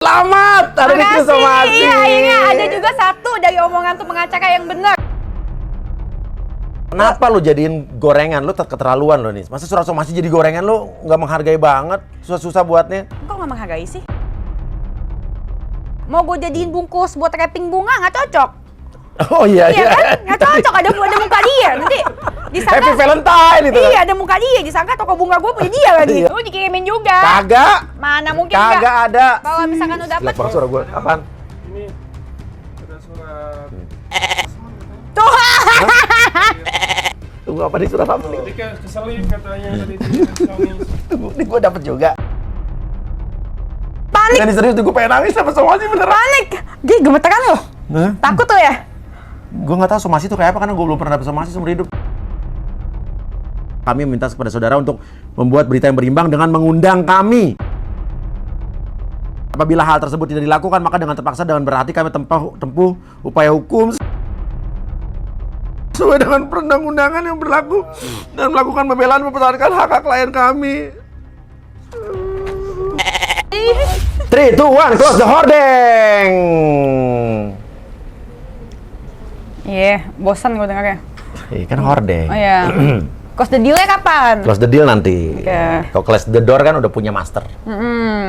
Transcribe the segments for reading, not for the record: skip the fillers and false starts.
Selamat, ada dikirim somasi. Iya, akhirnya ada juga satu dari omongan tuh pengacara yang benar. Kenapa lu jadiin gorengan? Lu keterlaluan lo nih. Masa surat somasi jadi gorengan lu nggak menghargai banget? Susah-susah buatnya. Kok nggak menghargai sih? Mau gue jadiin bungkus buat wrapping bunga nggak cocok. Oh iya Kan? Nggak cocok, ada muka dia. Nanti disangka Happy Valentine itu. Iya, ada muka dia. Disangka toko bunga gue punya dia lagi. Iya. Lu dikirimin juga. Kagak. Mana mungkin Kagak ada. Kalau misalkan udah dapet. Banget suara gue. Apaan? Ini ada surat. Tuh. Tunggu apa nih surat apa nih? Dia kayak keselip katanya tadi nangis. Tunggu, ini gue dapet juga. Panik. Dan serius gue pengen nangis sama somasi beneran. Panik. Gih, gemeteran lo. Takut tuh ya? Gue nggak tahu somasi itu kayak apa karena gue belum pernah dapet somasi seumur hidup. Kami meminta kepada saudara untuk membuat berita yang berimbang dengan mengundang kami. Apabila hal tersebut tidak dilakukan, maka dengan terpaksa dengan berhati kami tempuh upaya hukum sesuai dengan perundang-undangan yang berlaku dan melakukan pembelaan mempertahankan hak-hak klien kami. 3, 2, 1, close the hordeng. Iya, bosan gue dengarnya. Kan hordeng. Oh iya. Close the deal-nya kapan? Close the deal nanti. Oke. Kalau close the door kan udah punya master.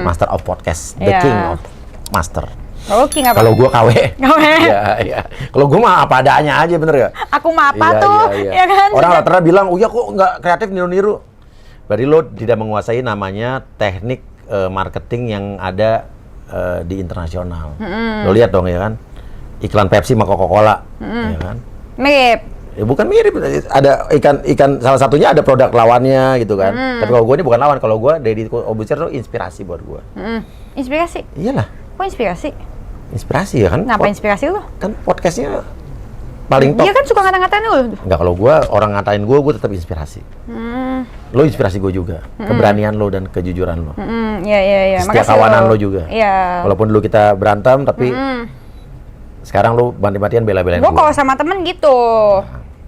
Master of podcast, the Iya. king of master. Kalau King apa? Kalau gua KW. KW. Iya. Kalau gua mah apa adanya aja, bener ya? Aku mah apa Iya, tuh? iya. Ya kan? Orang rata-rata bilang, "Oh ya kok nggak kreatif niru-niru." Berarti lo tidak menguasai namanya teknik marketing yang ada di internasional. Lo lihat dong ya kan? Iklan Pepsi sama Coca-Cola, ya kan? Mirip. Ya bukan mirip, ada ikan salah satunya ada produk lawannya gitu kan. Tapi kalau gue ini bukan lawan, kalau gue Deddy Corbuzier tuh inspirasi buat gue. Inspirasi? Iyalah, Kok inspirasi? inspirasi ya kan. Kenapa inspirasi lu? Kan podcastnya paling top. Dia kan suka ngata-ngatain lu. Enggak, kalau gue orang ngatain gue tetap inspirasi. Lo inspirasi gue juga, keberanian lo dan kejujuran lo. Iya. Setia Makasih kawanan lo. lo juga. Iya. Walaupun dulu kita berantem, tapi sekarang lo mati-matian bela-belain Gue gue. kalau sama temen gitu.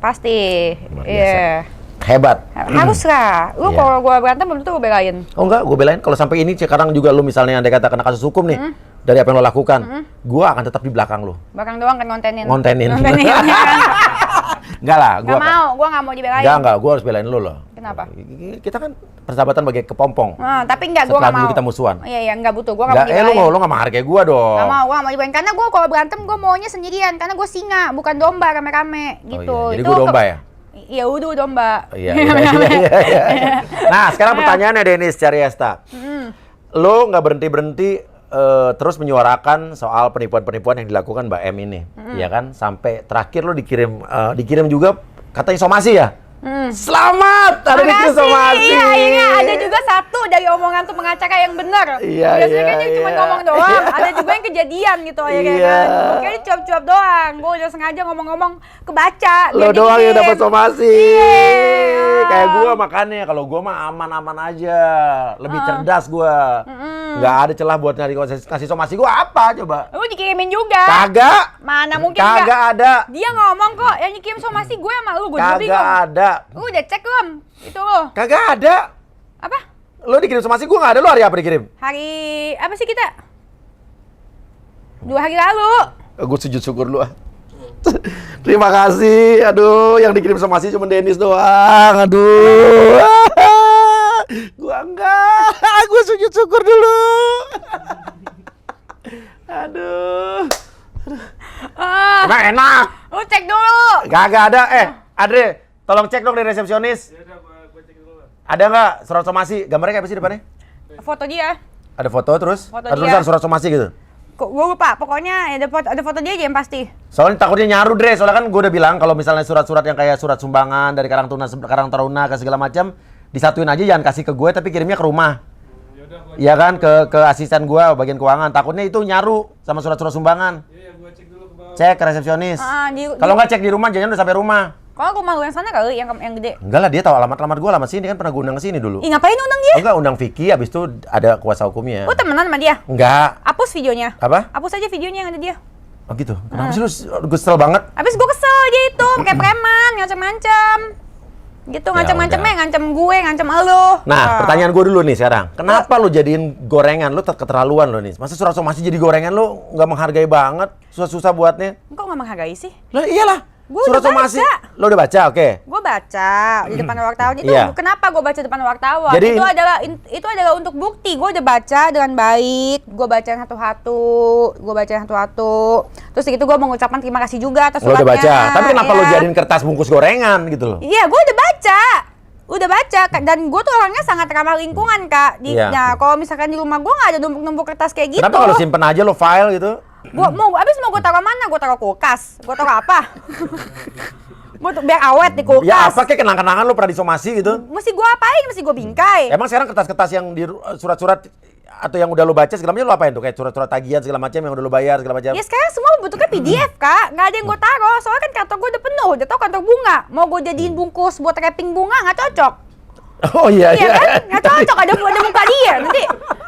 Pasti. Luar biasa. Iya. Hebat. Harus lah. Lu Iya. kalau gue berantem belum tentu gue belain. Oh enggak, gue belain. Kalau sampai ini sekarang juga lo misalnya andai kata kena kasus hukum nih, dari apa yang lo lakukan, gue akan tetap di belakang lo. Belakang doang kan ngontenin. Ngontenin. Enggak lah, Gak mau, gue gak mau dibelain. Enggak, gue harus belain lo loh. Kenapa? Kita kan persahabatan bagai kepompong. Nah, tapi enggak, gue Setelah gak mau. dulu kita musuhan. Iya, enggak butuh. Gue gak mau Enggak, dibelain. lo nggak menghargai gue dong. Gak mau, gue gak mau dibelain. Karena gue kalau berantem, gue maunya sendirian. Karena gue singa, bukan domba rame-rame gitu. Oh, iya. Jadi gue domba ya? Iya, udah domba. Iya. Nah, sekarang pertanyaannya Dennis Cariesta. Lo nggak berhenti terus menyuarakan soal penipuan-penipuan yang dilakukan Mbak M ini, ya kan? Sampai terakhir lo dikirim juga katanya somasi ya? Selamat, ada dikirim somasi. Iya, akhirnya ada juga satu dari omongan tuh pengacara yang benar. Iya, Biasanya kan dia iya. cuma ngomong doang, ada juga yang kejadian gitu akhirnya Iya. kan. Kayaknya cuap-cuap doang. Gue udah sengaja ngomong-ngomong kebaca. Lo biar doang yang dikirim. dapat somasi. Iya. Kayak gue makanya kalau gue mah aman-aman aja, lebih cerdas gue. Nggak ada celah buat nyari kasih somasi gue apa coba? Lu dikirimin juga. Kagak. Mana mungkin Kagak enggak? ada. Dia ngomong kok yang nyikim somasi gue sama lu, gue juga bingung. Kagak ada. Lu udah cek belum? Itu lo. Kagak ada. Apa? Lo dikirim somasi gue nggak ada. Lo hari apa dikirim? Hari apa sih kita? 2 hari lalu. Gue sujud syukur lu. Terima kasih. Aduh, yang dikirim somasi cuma Dennis doang. Aduh. Gua enggak. Gue sujud syukur dulu. Aduh. Emang enak. Lu cek dulu. Kagak ada. Andre, tolong cek dong dari resepsionis. Ya udah, gua cek dulu lah. Ada nggak surat somasi? Gambarnya kayak apa sih depannya? Foto dia. Ada foto terus? Foto ada dia. tulisan surat somasi gitu? Kok gue lupa, pokoknya ada foto dia aja yang pasti. Soalnya takutnya nyaru, Dre. Soalnya kan gue udah bilang kalau misalnya surat-surat yang kayak surat sumbangan dari Karang Taruna ke segala macam, disatuin aja, jangan kasih ke gue tapi kirimnya ke rumah. Ya udah, gua Iya kan, ke asisten gue bagian keuangan. Takutnya itu nyaru sama surat-surat sumbangan. Iya, gua cek dulu ke bawah. Cek ke resepsionis. Kalau nggak cek di rumah, jangan udah sampai rumah. Kalau rumah lu yang sana kali, yang gede. Enggak lah, dia tahu alamat gue, alamat sini kan pernah gue undang ke sini dulu. Ih, ngapain undang dia? Oh, enggak, undang Vicky, habis itu ada kuasa hukumnya. Lu temenan sama dia? Enggak. Hapus videonya. Apa? Hapus aja videonya yang ada dia. Oh gitu. Kenapa sih lu kesel banget? Habis gue kesel dia itu, kayak preman, ngancam-ngancam. Gitu, Ya ngancem-ngancemnya, udah. ngancem gue, ngancem elo. Nah, pertanyaan gue dulu nih sekarang. Kenapa lu jadiin gorengan? Lu keterlaluan lo nih. Masa surat somasi jadi gorengan lu nggak menghargai banget? Susah-susah buatnya. Kok nggak menghargai sih? Lah iyalah. Gua Surat udah somasi. baca. Lu udah baca, oke. Gue baca di depan wartawan itu. Iya. Kenapa gue baca depan wartawan? Jadi- itu adalah untuk bukti. Gue udah baca dengan baik. Gue baca satu-satu. Terus itu gue mengucapkan terima kasih juga atas Lu suratnya. udah baca. Tapi kenapa lu Iya. jadiin kertas bungkus gorengan gitu loh? Iya, gue udah baca, dan gue tuh orangnya sangat ramah lingkungan, Kak. Iya. Nah, kalau misalkan di rumah gue nggak ada numpuk-numpuk kertas kayak gitu. Kenapa kalau simpen aja lo file gitu? Abis mau gue taruh mana? Gue taruh kulkas. Gue taruh apa? Gue biar awet di kulkas. Ya apa kayak kenang-kenangan lo pernah disomasi gitu? Mesti gue apain? Mesti gue bingkai. Emang sekarang kertas-kertas yang di surat-surat atau yang udah lo baca segala macam lo apain tuh? Kayak surat-surat tagihan segala macam yang udah lo bayar segala macam. Ya sekarang semua bentuknya PDF, Kak. Nggak ada yang gue taruh. Soalnya kan kantor gue udah penuh. Udah tau kantor bunga. Mau gue jadiin bungkus buat wrapping bunga nggak cocok. Oh iya Iya kan? Nggak cocok. Ada muka dia. Nanti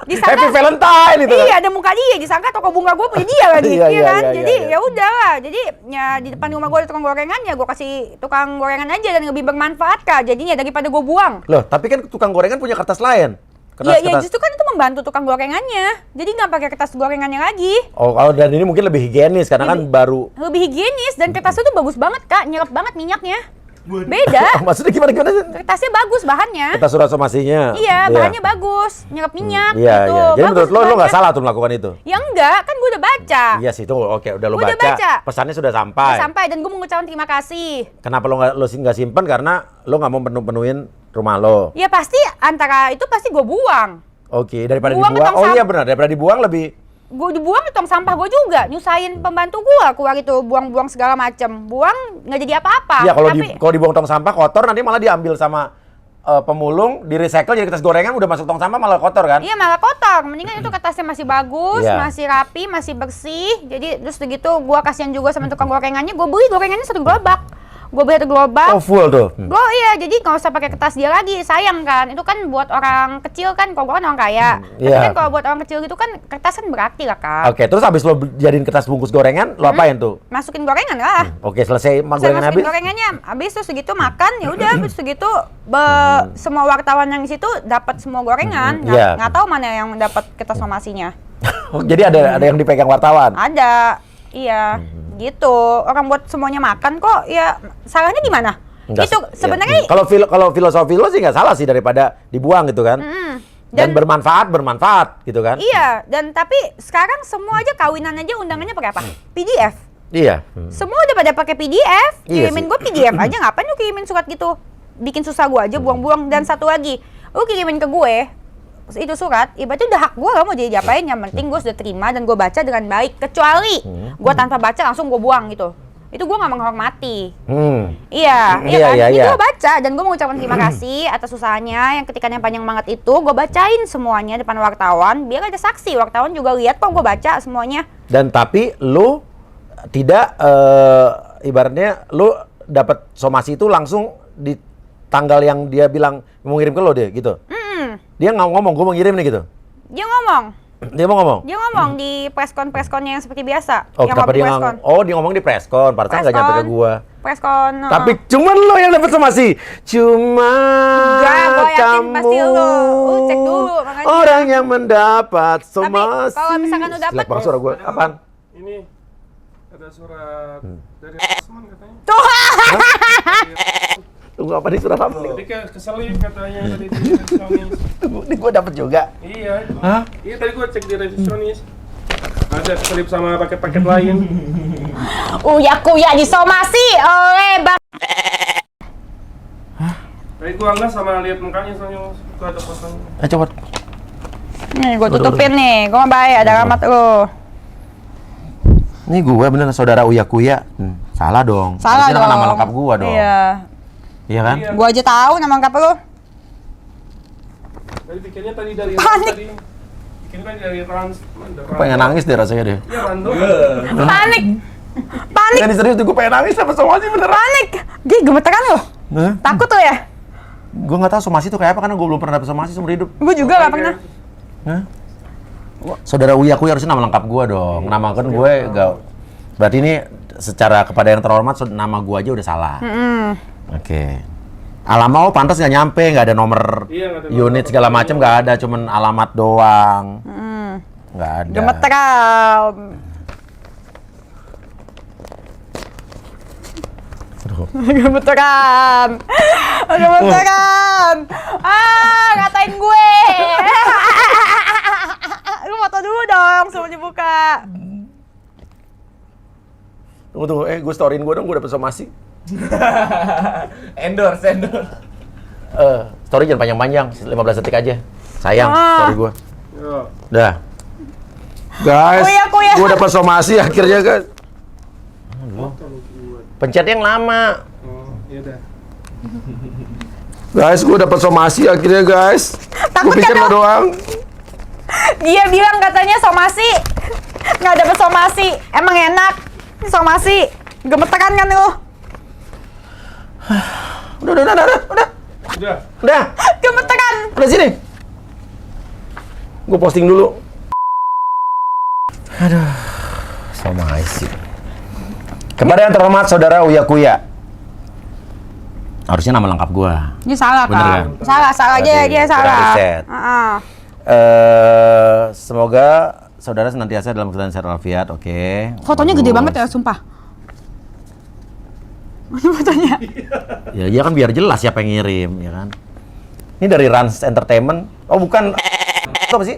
disangka. Happy Valentine itu. Iya, ada muka dia. Disangka toko bunga gue punya dia lagi. Iya, Iya iya, kan? iya, Jadi iya. ya udah lah. Jadi ya di depan rumah gue ada tukang gorengan, ya gue kasih tukang gorengan aja dan lebih bermanfaat, Kak. Jadinya daripada gue buang. Loh, tapi kan tukang gorengan punya kertas lain. Ya justru kan itu membantu tukang gorengannya. Jadi nggak pakai kertas gorengannya lagi. Oh, kalau dan ini mungkin lebih higienis karena kan baru. Lebih higienis dan kertasnya tuh bagus banget, Kak. Nyerap banget minyaknya. Beda. Maksudnya gimana? Kertasnya bagus bahannya. Kertas surat somasinya. Iya, bahannya bagus. Nyerap minyak Iya, gitu. iya. Jadi Bagus menurut lo bahannya. nggak salah tuh melakukan itu? Ya enggak, kan gue udah baca. Iya sih, itu oke, udah lo Udah baca. baca. Pesannya sudah sampai. Sampai dan gue mengucapkan terima kasih. Kenapa lo nggak simpen? Karena lo nggak mau penuhin rumah lo. Ya pasti antara itu pasti gue buang. Oke, daripada Buang ke dibuang. tong Oh iya sampah. benar, daripada dibuang lebih. Gue dibuang di tong sampah gue juga. Nyusahin pembantu gue keluar itu buang-buang segala macem. Buang nggak jadi apa-apa. Iya, kalau Tapi kalau dibuang tong sampah kotor nanti malah diambil sama pemulung, di recycle jadi kertas gorengan udah masuk tong sampah malah kotor kan? iya malah kotor. Mendingan itu kertasnya masih bagus, Iya. masih rapi, masih bersih. Jadi terus begitu gue kasihan juga sama tukang gorengannya. Gue beli gorengannya satu gerobak. Gue beli satu gerobak. Oh full tuh. Gue iya, jadi nggak usah pakai kertas dia lagi, sayang kan. Itu kan buat orang kecil kan, kalau gue kan orang kaya. Tapi iya. kan kalau buat orang kecil gitu kan kertas kan berarti lah, Kak. Oke, terus habis lo jadiin kertas bungkus gorengan, lo apain tuh? Masukin gorengan lah. Oke, selesai Saya gorengan masukin habis. gorengannya, habis terus segitu makan, ya udah habis segitu semua wartawan yang di situ dapat semua gorengan. Iya. Nggak tahu mana yang dapat kertas somasinya. Oh, jadi ada yang dipegang wartawan. Ada, iya, gitu. Orang buat semuanya makan kok, ya salahnya di mana? Enggak Itu sih, sebenarnya ya. Kalau filosofi lo sih nggak salah sih daripada dibuang gitu kan. Dan bermanfaat gitu kan. iya, dan tapi sekarang semua aja kawinan aja undangannya pakai apa? PDF. Iya. Semua udah pada pakai PDF. Iya Kirimin sih. gue PDF aja, ngapain lu kirimin surat gitu? Bikin susah gue aja buang-buang. Dan satu lagi, lu kirimin ke gue itu surat, ibaratnya udah hak gue, gak mau jadi diapain. Yang penting gue sudah terima dan gue baca dengan baik. Kecuali gue tanpa baca langsung gue buang gitu. Itu gue gak menghormati. Iya, Iya, kan? iya, Ini iya. gue baca dan gue mengucapkan terima kasih atas usahanya yang ketika yang panjang banget itu gue bacain semuanya depan wartawan biar ada saksi, wartawan juga lihat kok gue baca semuanya. Dan tapi lu tidak ibaratnya lu dapat somasi itu langsung di tanggal yang dia bilang mau ngirim ke lo deh gitu. Dia nggak ngomong, gue mau ngirim nih gitu. Dia ngomong Dia mau ngomong. di preskon-preskonnya yang seperti biasa. Oh, yang kenapa waktu dia preskon. nggak? Oh, dia ngomong di preskon, pantesan nggak nyampe ke gua. Preskon. Tapi cuman lo yang dapat somasi. Cuma Enggak, gua yakin kamu. pasti lo. Cek dulu makanya. Orang yang mendapat somasi. kalau misalkan lu dapat- Jelek banget suara gue. Apaan? Ini ada surat dari Asman katanya. Tuh. Tunggu apa nih surat apa? Tadi keselip katanya tadi di resepsionis. Ini gue dapat juga. Iya. Hah? Iya tadi gua cek di resepsionis. Ada keselip sama paket-paket lain. Uya-kuya disomasi oleh Bang. Tadi gua enggak sama lihat mukanya soalnya itu ada fotonya. Coba. Nih, gue tutupin nih. Gue mah baik, ada alamat lo. Ini gue bener saudara Uya Kuya. Salah dong. Salah Harusnya dong. nama lengkap gue dong. Iya. Iya kan? Iya. Gue aja tahu nama lengkap lo. Tadi pikirnya tadi dari Panik. tadi. Pikirnya tadi dari Trans. Pengen nangis deh rasanya deh. Iya, Rando. Panik. Panik. Ini serius tuh gue pengen nangis sama somasi beneran. Panik. Gih, gemeteran lo. Hah? Takut lo ya? Gue nggak tahu somasi itu kayak apa karena gue belum pernah dapet somasi seumur hidup. Gue juga gak pernah. Hah? Saudara Uya Kuya harusnya nama lengkap gue dong. Nama kan gue gak. Berarti ini secara kepada yang terhormat nama gue aja udah salah. Oke. Alamat oh pantas nggak nyampe, nggak ada nomor Iya, nggak ada unit nomor segala telepon. macam nggak ada, cuman alamat doang. Nggak ada. Gemeteran. Aduh. Gemeteran. Gemeteran. Ngatain gue. Lu foto dulu dong sebelum dibuka. Tunggu, gue storyin gue dong, gue dapet somasi. endorse. Story jangan panjang-panjang, 15 detik aja. Sayang, story gue. Yo. Dah. Guys, Kuya. gue dapet somasi akhirnya guys. Foto lu buat. Pencet yang lama. Oh, iya dah. Guys, gue dapet somasi akhirnya guys. Gue Takut pikir kan lo lu? doang. Dia bilang katanya somasi. Nggak dapet somasi. Emang enak. Somasi. Gemeteran kan lu? Udah. Udah. Gemeteran. Udah sini. Gue posting dulu. Aduh, somasi. Kepada yang terhormat Saudara Uya Kuya. Harusnya nama lengkap gue. Ini salah Bener kan? kan? Salah aja Berarti dia kurang salah. riset. Semoga saudara senantiasa dalam keadaan sehat walafiat, oke. Fotonya gede Bagus. banget ya, sumpah. Fotonya. Ya, iya kan biar jelas siapa yang ngirim, ya kan. Ini dari Rans Entertainment. Oh, bukan. Itu apa sih?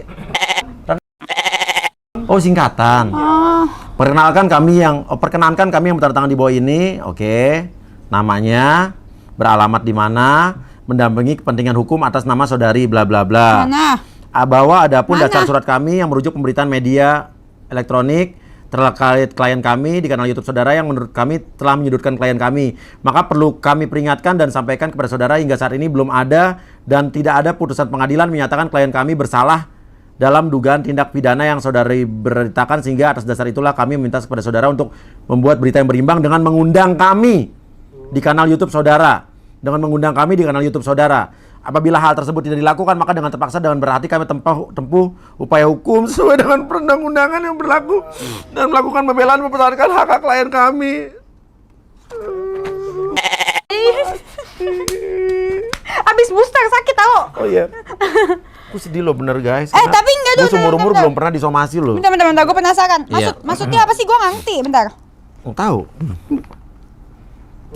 Oh, singkatan. Perkenalkan kami perkenankan kami yang bertanda tangan di bawah ini, oke. Namanya, beralamat di mana, mendampingi kepentingan hukum atas nama saudari bla bla bla. Mana? Bahwa adapun Mana? dasar surat kami yang merujuk pemberitaan media elektronik terkait klien kami di kanal YouTube saudara yang menurut kami telah menyudutkan klien kami. Maka perlu kami peringatkan dan sampaikan kepada saudara hingga saat ini belum ada dan tidak ada putusan pengadilan menyatakan klien kami bersalah dalam dugaan tindak pidana yang saudari beritakan, sehingga atas dasar itulah kami meminta kepada saudara untuk membuat berita yang berimbang dengan mengundang kami di kanal YouTube saudara. Dengan mengundang kami di kanal YouTube saudara. Apabila hal tersebut tidak dilakukan, maka dengan terpaksa dengan berhati kami tempuh upaya hukum sesuai dengan perundang-undangan yang berlaku dan melakukan pembelaan mempertahankan hak-hak klien kami. Abis booster sakit tau. Oh iya. Aku sedih loh bener guys. Tapi enggak dulu. Gue seumur-umur belum pernah disomasi loh. Bentar, gue penasaran. Iya. Maksudnya apa sih? Gue nggak ngerti. Bentar. Nggak tahu.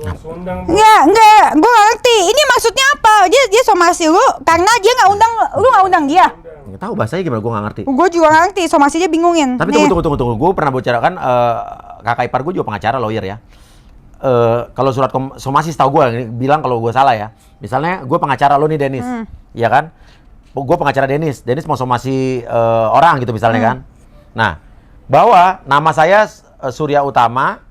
Langsung undang. Enggak. Gue nggak ngerti. Ini maksudnya apa? Dia somasi lu karena dia nggak undang, lu nggak undang dia. Nggak tahu bahasanya gimana, gue nggak ngerti. Gue juga nggak ngerti. Somasi dia bingungin. Tapi Nih. tunggu. Gue pernah bicarakan kakak ipar gue juga pengacara, lawyer ya. Kalau surat somasi setahu gue bilang kalau gue salah ya. Misalnya gue pengacara lo nih Dennis, ya kan? Gue pengacara Dennis mau somasi orang gitu misalnya kan. Nah, bahwa nama saya Surya Utama,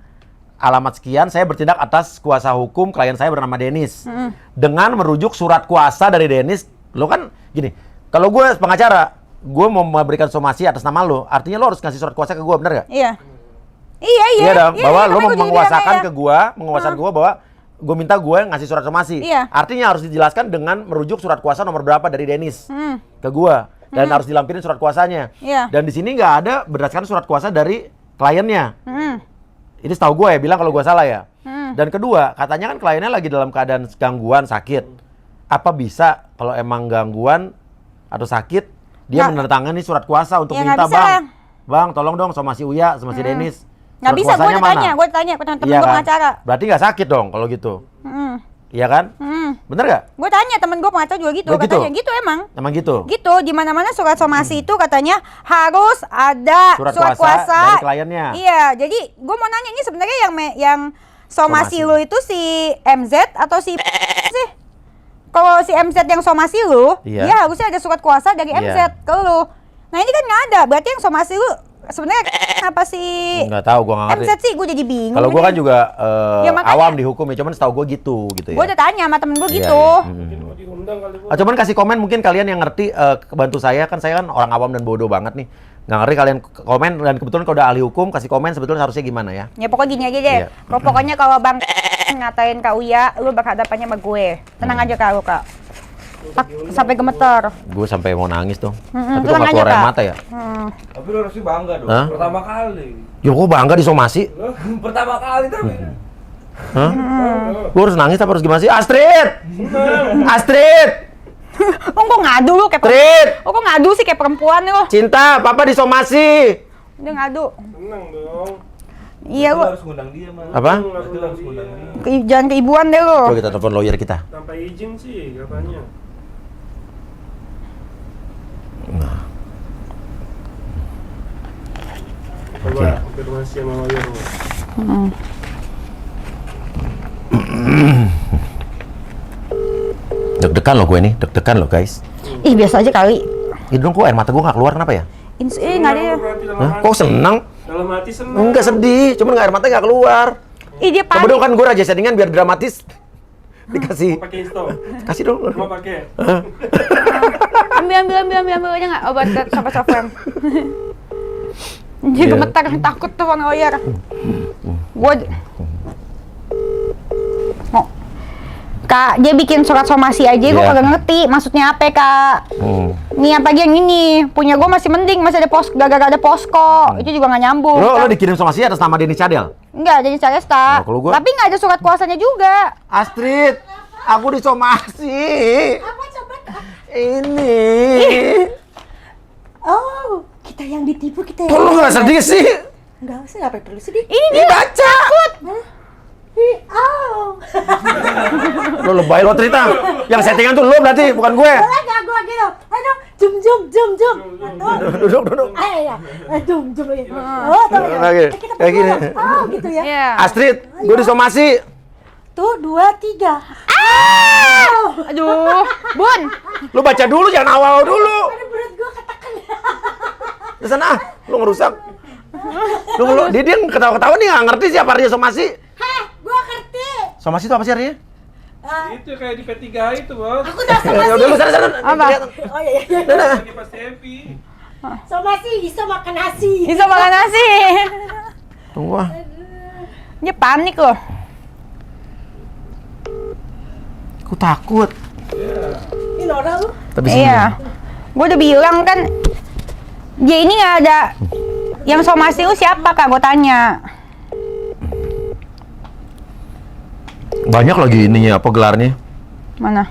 alamat sekian, saya bertindak atas kuasa hukum klien saya bernama Dennis. Dengan merujuk surat kuasa dari Dennis, lo kan gini, kalau gue pengacara, gue mau memberikan somasi atas nama lo, artinya lo harus ngasih surat kuasa ke gue, bener gak? Iya. Iya. Iya dong, bahwa lo makanya gua jadi menguasakan bilang ke gue, bahwa gue minta gue ngasih surat somasi. Iya. Artinya harus dijelaskan dengan merujuk surat kuasa nomor berapa dari Dennis ke gue, dan harus dilampirin surat kuasanya. Iya. Dan di sini nggak ada berdasarkan surat kuasa dari kliennya. Hmm. Ini setahu gue ya, bilang kalau gue salah ya. Dan kedua, katanya kan kliennya lagi dalam keadaan gangguan sakit. Apa bisa kalau emang gangguan atau sakit, dia Nggak. menandatangani surat kuasa untuk Ya, minta, nggak bisa lah. bang, tolong dong somasi Uya, somasi Dennis. Nggak Surat bisa, gue kuasanya udah mana? tanya ke temen Iya gue kan? pengacara. Berarti nggak sakit dong kalau gitu. Iya kan? Bener nggak? Gue tanya temen gue pengacara juga gitu, Oh, gitu? katanya gitu emang. Emang gitu? Gitu, di mana-mana surat somasi itu katanya harus ada Surat surat kuasa kuasa dari kliennya. Iya, jadi gue mau nanya ini sebenarnya yang somasi Somasi. lu itu si MZ atau si sih? Kalau si MZ yang somasi lu, Iya. dia harusnya ada surat kuasa dari MZ Iya. ke lu. Nah ini kan nggak ada, berarti yang somasi lu sebenarnya apa sih? Nggak tahu, gue nggak ngerti. MZ sih, gue jadi bingung. Kalau gue nih. kan juga Ya, makanya. awam di hukum ya, cuman setahu gue gitu ya. Gue udah tanya sama temen gue Iya, gitu. iya. Mungkin mau diundang kali Bu. Cuman kasih komen mungkin kalian yang ngerti, bantu saya kan orang awam dan bodoh banget nih. Nggak ngerti kalian komen, dan kebetulan kalau udah ahli hukum kasih komen sebetulnya harusnya gimana ya. Ya pokoknya gini aja deh. Iya. Pokoknya kalau Bang ngatain Kak Uya, lu berhadapannya sama gue. Tenang aja Kak lu Kak. Sampai gemeter. Gue sampai mau nangis tuh. Tapi kok tenang nggak aja, keluar air Kak. mata ya? Tapi lu harusnya bangga dong. Hah? Pertama kali. Ya kok bangga disomasi? Pertama kali tapi. Hah? Gue harus nangis apa harus gimana sih? Astrid! Astrid! Oh, kok ngadu lu kayak Astrid! Oh, kok ngadu sih kayak perempuan lu? Cinta, papa disomasi. Udah ngadu. Tenang dong. Iya lu. harus ngundang dia, Mas. Apa? Berarti lo harus ngundang dia. Jangan keibuan deh lu. Coba kita telepon lawyer kita. Tanpa izin sih katanya. Coba konfirmasi sama lawyer lu. Deg-degan loh gue nih, deg-degan loh guys. Ih, biasa aja kali. Itu dong kok air mata gue gak keluar, kenapa ya? Nggak ada ya. Berarti dalam Hah? hati. Kok seneng? Dalam hati senang. Enggak sedih, cuman air mata gak keluar. Ih, dia Coba panik. dong kan gue raja settingan biar dramatis. Dikasih, Pakai install. kasih dong. Mau pakai. Ambil aja nggak obat sampai sofrem. Dia Iya. gemetar, takut tuh sama lawyer. Gue mau Kak, dia bikin surat somasi aja, gue Iya. kagak ngerti maksudnya apa, Kak. Nih apalagi yang ini, punya gue masih mending, masih ada gak ada posko, itu juga nggak nyambung. Lo Kak. dikirim somasi atas nama Denny Cadel? Enggak, jadi Caresta. Nah, kalau gua- Tapi nggak ada surat kuasanya juga. Astrid, aku disomasi. Apa coba? Ini. Oh, kita yang ditipu kita Kok lo gak sedih sih? Enggak usah, ngapain perlu sedih? Ini Ini baca. Oh, Lo lebay lo cerita. Yang settingan tuh lo berarti, bukan gue. boleh gak gua gitu? Aduh, jum. Duduk. Ya. Jum. Oh, tahu ya. Lagi, Kita kayak gini. berdua. Oh, gitu ya. Iya. Astrid, gue disomasi. Tuh, 2, 3. Aduh, Bun. Lo baca dulu, jangan awal dulu. Aduh, berat gua ketekan. Di sana, lo ngerusak. Lo, dia ketawa-ketawa nih nggak ngerti siapa artinya somasi. Heh, gua ngerti. Somasi itu apa sih artinya? Itu kayak di P3H itu, Bos. Aku udah Ya somasi. udah lu sana. Apa? Oh iya. Lagi pas happy. Somasi bisa makan nasi. Bisa makan nasi. Tunggu ah. Dia panik loh. Aku takut. Ini Nora lu. Tapi sini. Iya. Gue udah bilang kan, dia ini nggak ada. Yang somasi lu siapa, Kak? Gue tanya. Banyak lagi ininya apa gelarnya? Mana?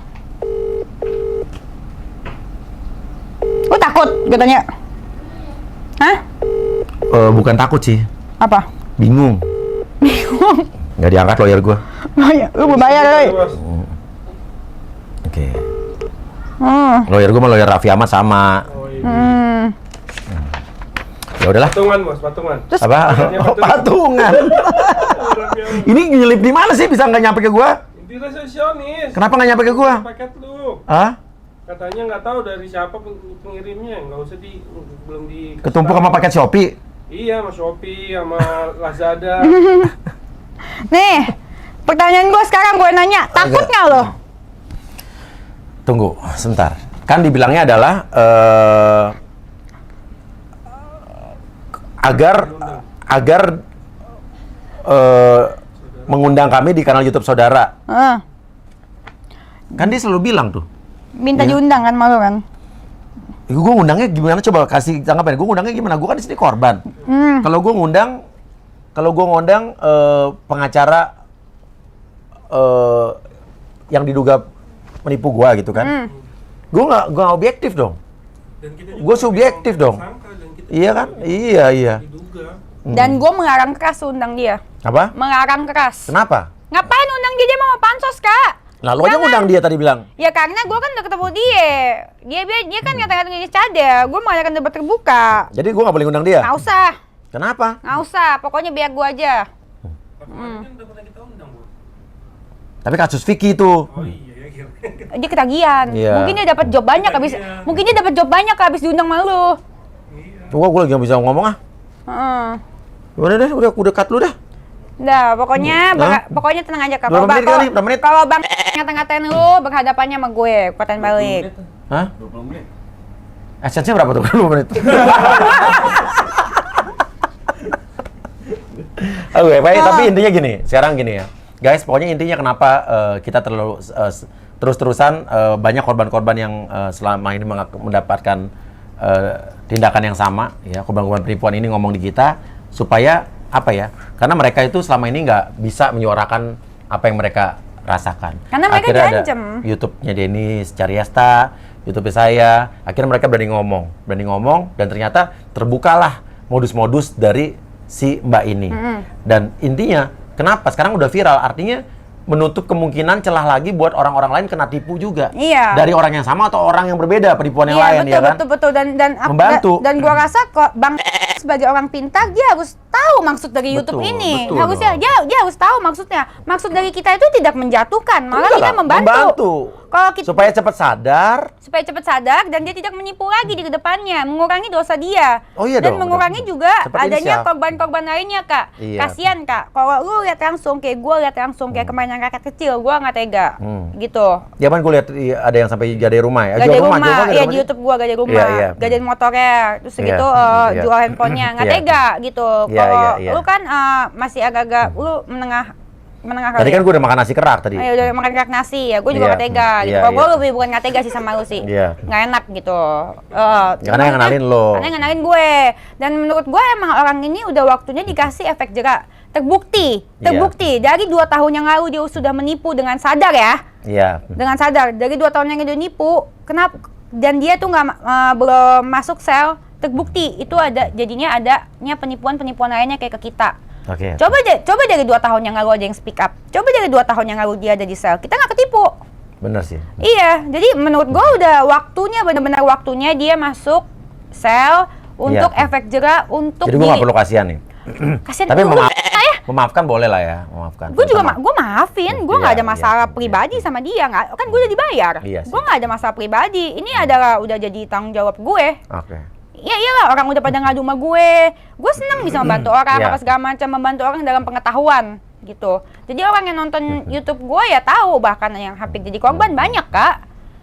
Lu takut? Gue tanya. Hah? Bukan takut sih. Apa? Bingung. Bingung. Nggak diangkat lawyer gua. Lu berbayar, Iya, Roy. Bos. Oke. Hmm. Lawyer gua sama lawyer Raffi Ahmad sama. Oh iya. Hmm. Ya udahlah. Patungan, Bos, patungan. Terus Apa? Oh, patungan. Ini nyelip di mana sih bisa nggak nyampe ke gua? Di resepsionis. Kenapa nggak nyampe ke gua? Paket lu. Hah? Katanya nggak tahu dari siapa pengirimnya, nggak usah belum di. Ketumpuk sama paket Shopee. Iya, sama Shopee, sama Lazada. Nih, pertanyaan gue sekarang gue nanya, takut nggak lo? Tunggu, sebentar. Kan dibilangnya adalah agar mengundang kami di kanal YouTube saudara. Kan dia selalu bilang tuh. Minta Iya. diundang kan malu kan? Gue ngundangnya gimana? Coba kasih tanggapan. Gue ngundangnya gimana? Gue kan di sini korban. Kalau gue ngundang pengacara yang diduga menipu gue gitu kan? Gue nggak objektif dong. Dan kita juga Gue subjektif dong. sangka dan kita Iya kan? Iya. diduga. Dan gue melarang keras undang dia. Apa? Melarang keras. Kenapa? Ngapain undang dia mau pansos, Kak? Nah, lo aja ngundang dia tadi bilang. Ya karena gue kan udah ketemu dia. Dia kan kata-kata ngelis cadel. Gue mengadakan debat terbuka. Jadi gue nggak boleh ngundang dia. Nggak usah. Kenapa? Nggak usah. Pokoknya biar gue aja. Kemarin kan udah pernah kita undang, Bos. Tapi kasus Vicky itu. Oh iya, kira. Dia ketagihan. Iya. Mungkin dia dapat job banyak habis. Ketagihan. Mungkin dia dapat job banyak habis diundang sama lu. Tunggu, gue lagi nggak bisa ngomong ah. Heeh. Udah deh, udah cut lu dah. Dah, pokoknya pokoknya tenang aja, Kak. Berapa menit kali? Berapa menit? Kalau Bang ngata-ngatain lu berhadapannya sama gue, kuatan balik. Hah? 20 menit. AdSense-nya berapa tuh? 20 menit. Oke, baik. Tapi intinya gini. Sekarang gini ya. Guys, pokoknya intinya kenapa kita terlalu terus-terusan banyak korban-korban yang selama ini mendapatkan tindakan yang sama. Ya, korban-korban penipuan ini ngomong di kita supaya apa ya? Karena mereka itu selama ini nggak bisa menyuarakan apa yang mereka rasakan. Karena mereka Akhirnya ada diancam. YouTube-nya Denis Cariasta, YouTube saya. Akhirnya mereka berani ngomong, dan ternyata terbukalah modus-modus dari si Mbak ini. Dan intinya, kenapa sekarang udah viral? Artinya menutup kemungkinan celah lagi buat orang-orang lain kena tipu juga. Iya. Dari orang yang sama atau orang yang berbeda penipuan yang lain, betul, ya kan? betul dan Membantu. dan gua rasa kok Bang sebagai orang pintar dia harus tahu maksud dari YouTube Betul, ini. betul Harusnya dong. dia harus tahu maksudnya. Maksud dari kita itu tidak menjatuhkan, malah Enggak kita lah, membantu. Kalau kita supaya cepat sadar. supaya cepat sadar dan dia tidak menipu lagi di kedepannya, mengurangi dosa dia. Oh iya dan dong, mengurangi benar. juga Seperti adanya Syaf. korban-korban lainnya, Kak. Iya. Kasihan, Kak. Kalau lu lihat langsung kayak gue lihat langsung kayak kemarin rakyat kecil, gue nggak tega. Gitu. Zaman gue lihat ada yang sampai gadai rumah ya. Gak ada Jual rumah, jual iya gadai di YouTube gua gak ada rumah, Iya. gak ada motornya, terus Iya, gitu iya. jual handphonenya, nggak Iya. tega gitu. Iya, Kalau iya. lu kan masih agak-agak, lu menengah Tadi kali kan ya? gue udah makan nasi kerak tadi. Ayo udah makan kerak nasi ya, gue juga Iya, nggak tega. Gitu. iya, Kalau gue iya. lebih bukan nggak tega sih sama lu sih, Iya. nggak enak gitu. Karena yang ngenalin lo. Karena yang ngenalin gue. Dan menurut gue emang orang ini udah waktunya dikasih efek jerak. Terbukti dari 2 tahun yang lalu dia sudah menipu dengan sadar ya. Iya. Dengan sadar dari 2 tahun yang dia nipu, kenapa dan dia tuh nggak belum masuk sel, terbukti itu jadinya adanya penipuan lainnya kayak ke kita. Oke. Coba dari 2 tahun yang lalu ada yang speak up, coba dari 2 tahun yang lalu dia ada di sel, kita nggak ketipu. Bener sih. Iya, jadi menurut gua udah waktunya, benar-benar waktunya dia masuk sel untuk Iya. efek jerak untuk Jadi gue nggak perlu kasihan nih. kasihan Tapi lu memaafkan boleh lah ya, memaafkan. gue juga Sama. gue maafin, gue Iya, nggak ada iya, masalah iya. pribadi sama dia, nggak kan gue udah dibayar, Iya sih. gue nggak ada masalah pribadi, ini adalah udah jadi tanggung jawab gue. Oke. Iya iyalah, orang udah pada ngadu sama gue seneng bisa membantu orang Iya. apa segala macam, membantu orang dalam pengetahuan gitu. Jadi orang yang nonton YouTube gue ya tahu, bahkan yang hampir jadi korban banyak, Kak.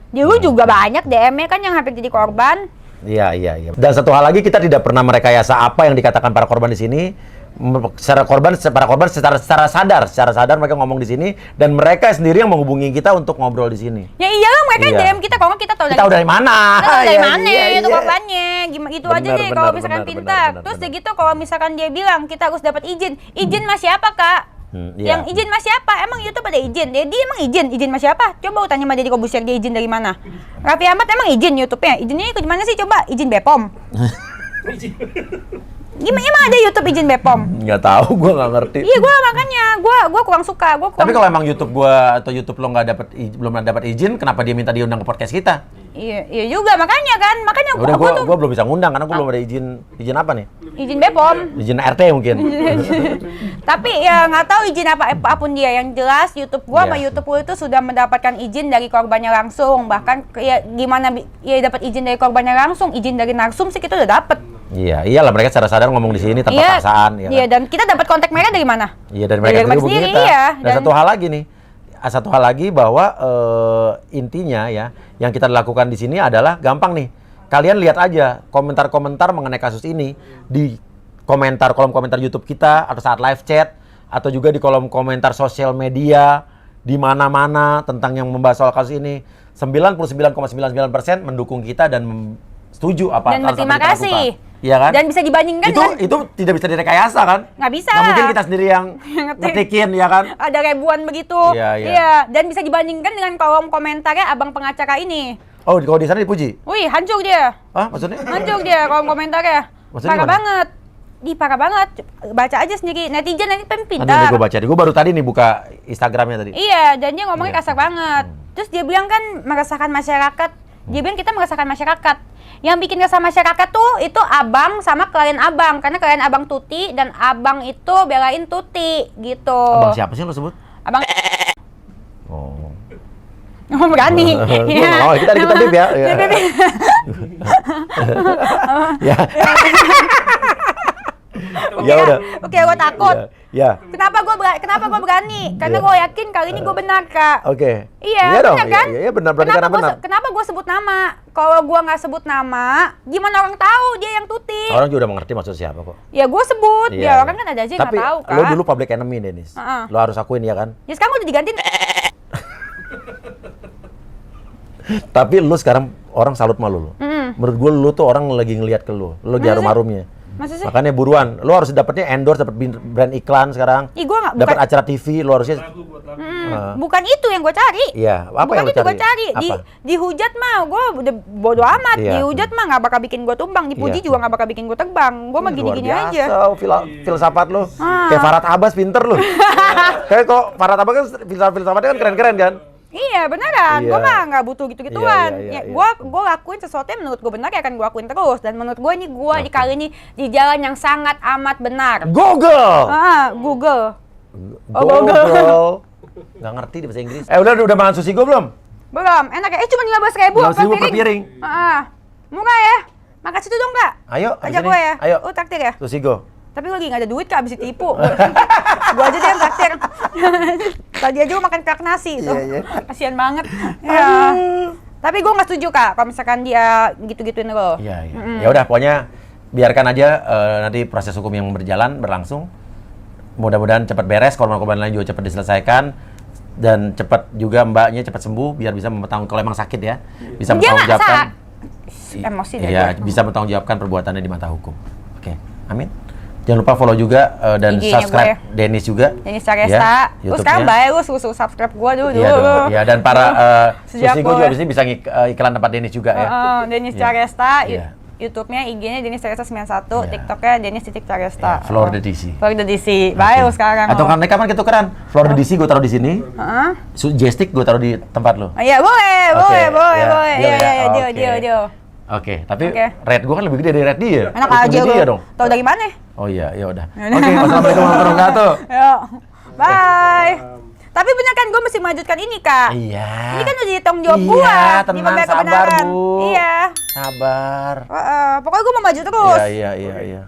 Dulu juga banyak DM-nya kan yang hampir jadi korban. Iya. Dan satu hal lagi, kita tidak pernah merekayasa apa yang dikatakan para korban di sini. Para korban secara sadar mereka ngomong di sini, dan mereka sendiri yang menghubungi kita untuk ngobrol di sini. Ya iyalah, mereka Iya. DM kita, kalau nggak kita tahu Kita tahu dari mana? Kita tahu dari Iya, mana iya, itu iya. korbannya. Gimana gitu aja Benar, deh benar, kalau misalkan benar, pintar. benar, Terus benar. gitu kalau misalkan dia bilang kita harus dapat izin. Izin mas siapa, Kak? Iya. Yang izin mas siapa? Emang YouTube ada izin? Dia emang izin mas siapa? Coba tanya sama Deddy Kobusier, dia izin dari mana? Raffi Ahmad emang izin YouTube-nya? Izinnya ikut mana sih? Coba izin BPOM. Gimana emang ada YouTube izin BPOM? Nggak tahu, gue nggak ngerti. Iya, makanya gue kurang suka. Tapi kalau emang YouTube gua atau YouTube lo belum dapat izin, kenapa dia minta diundang ke podcast kita? Iya juga, makanya Udah, gua tuh gua belum bisa ngundang karena gua belum ada izin apa nih? izin BPOM. Izin RT mungkin. Tapi ya nggak tahu izin apapun dia, yang jelas YouTube gua sama Iya. YouTube lu itu sudah mendapatkan izin dari korbannya langsung. Bahkan ya gimana ya dapat izin dari korbannya langsung, izin dari narsum sih kita udah dapet. Iya, iyalah mereka secara sadar ngomong di sini tanpa paksaan, ya. Iya, Kan? dan kita dapat kontak mereka dari mana? Iya, dari mereka sendiri, kita. iya. Dan satu hal lagi bahwa intinya ya, yang kita lakukan di sini adalah gampang nih. Kalian lihat aja komentar-komentar mengenai kasus ini di kolom komentar YouTube kita, atau saat live chat, atau juga di kolom komentar sosial media di mana-mana tentang yang membahas soal kasus ini. 99,99% mendukung kita dan setuju apa Dan berterima kita kasih. lakukan. Iya kan? Dan bisa dibandingkan Itu tidak bisa direkayasa kan? Nggak bisa. Nggak mungkin kita sendiri yang ngetikin, ya kan? ada ribuan begitu. Iya. Dan bisa dibandingkan dengan kolom komentarnya abang pengacara ini. Oh, kalau di sana dipuji? Wih, hancur dia. Hah, maksudnya? Hancur dia kolom komentarnya. Maksudnya Parah gimana? banget. Parah banget. Baca aja sendiri. Netizen nanti Nanti pintar. gue baca. Gue baru tadi nih buka Instagramnya tadi. Iya, dan dia ngomongnya Iya. kasar banget. Terus dia bilang kan meresahkan masyarakat. Dia bilang kita meresahkan masyarakat. Yang bikin resah masyarakat tuh itu abang sama klien abang. Karena klien abang Tuti dan abang itu belain Tuti gitu. Abang siapa sih lo sebut? Abang Oh. oh, berani. Gua Iya. nggak mau, kita bip ya. Iya. Ya. Ya udah. Oke, gue takut. Ya. Kenapa gue berani? Karena Iya. gue yakin kali ini gue benar, Kak. Oke. Iya, dong. benar kan? Iya, benar, berarti karena benar. Kenapa gue sebut nama? Kalau gue nggak sebut nama, gimana orang tahu dia yang Tuti? Orang juga udah mengerti maksud siapa kok. Ya gue sebut, Iya, ya iya. orang kan ada aja yang Tapi nggak tahu kan. lo dulu public enemy, Denis. Lo harus akuin ya kan? Ya sekarang udah diganti. Tapi lu sekarang orang salut sama lu. Menurut gue lu tuh orang lagi ngelihat ke lu. Lu lagi harum-harumnya. Masa sih? Makanya buruan. Lo harus dapetnya endorse, dapet brand iklan sekarang. Ih, gua nggak Dapat bukan, acara TV, lo harusnya. Lagu buat lagu. bukan itu yang gue cari. Iya, apa Bukan yang lo itu cari? gue cari. Apa? Dihujat mah gue udah bodo amat. Iya. Dihujat mah nggak bakal bikin gue tumbang. Dipuji Iya. juga nggak bakal bikin gue terbang. Gue mah Luar gini-gini biasa, aja. filsafat lo. Kayak Farhad Abbas pinter lo. Kayak kok Farhad Abbas kan filsafatnya kan keren-keren kan? Iya beneran, Iya. gue mah nggak butuh gitu-gituan. Iya, iya, iya, Gue lakuin sesuatu yang menurut gue benar ya akan gue lakuin terus. Dan menurut gue ini gue di kali ini di jalan yang sangat amat benar. Google. Google. Google. Nggak ngerti di bahasa Inggris. Udah makan sushi gue belum? Belum, enak ya? Cuma 15.000 15.000 per piring. Murah ya? Makan situ dong kak. Ayo, Ajak abis gue ini. ya. Ayo. Traktir ya. Sushi go. Tapi gue lagi nggak ada duit kak, abis ditipu. Gue aja deh yang traktir. Tadi aja gue makan kerak nasi tuh. Iya, iya. Kasian banget. Ya. Tapi gue nggak setuju kak, kalau misalkan dia gitu-gituin lo. Iya, iya. Ya udah, pokoknya biarkan aja nanti proses hukum yang berlangsung. Mudah-mudahan cepat beres, korban-korban lain juga cepat diselesaikan dan cepat juga mbaknya cepat sembuh biar bisa kalau emang sakit ya, bisa Dia nggak mempertanggungjawabkan. Emosi deh Iya, gue. bisa mempertanggungjawabkan perbuatannya di mata hukum. Oke, amin. Jangan lupa follow juga dan IG-nya subscribe Dennis juga. Denis Caresta. Ya, Lu sekarang YouTube-nya. bayar lu suruh subscribe gue dulu. Iya dong. Iya, dan para Sejak sushi gue gue- juga di sini bisa iklan tempat Dennis juga ya. Denis Iya. Caresta. Iya. YouTube-nya, IG-nya Denis Caresta 91, Iya. TikTok-nya Denis.Caresta. Ya, Florida DC. Florida DC. Bayar lu sekarang. Atau kan kapan kita tukeran? Florida DC gue taruh di sini. Heeh. J-Stick gue taruh di tempat lo. Oh, iya, boleh, Oke, boleh. ya, Iya, deal ya? iya, Oke. deal. Oke, tapi Oke. rate gue kan lebih gede dari rate dia. Enak Hitung aja di lu. dia dong. Tahu dari mana? Oh iya, ya udah. Oke, wassalamualaikum warahmatullahi wabarakatuh. Yuk. Bye. Tapi bener kan gue mesti melanjutkan ini, Kak. Iya. Ini kan udah tanggung jawab Iya, gua di tenang, pembela sabar, kebenaran. Bu. Iya. Sabar. Pokoknya gue mau maju terus. Iya.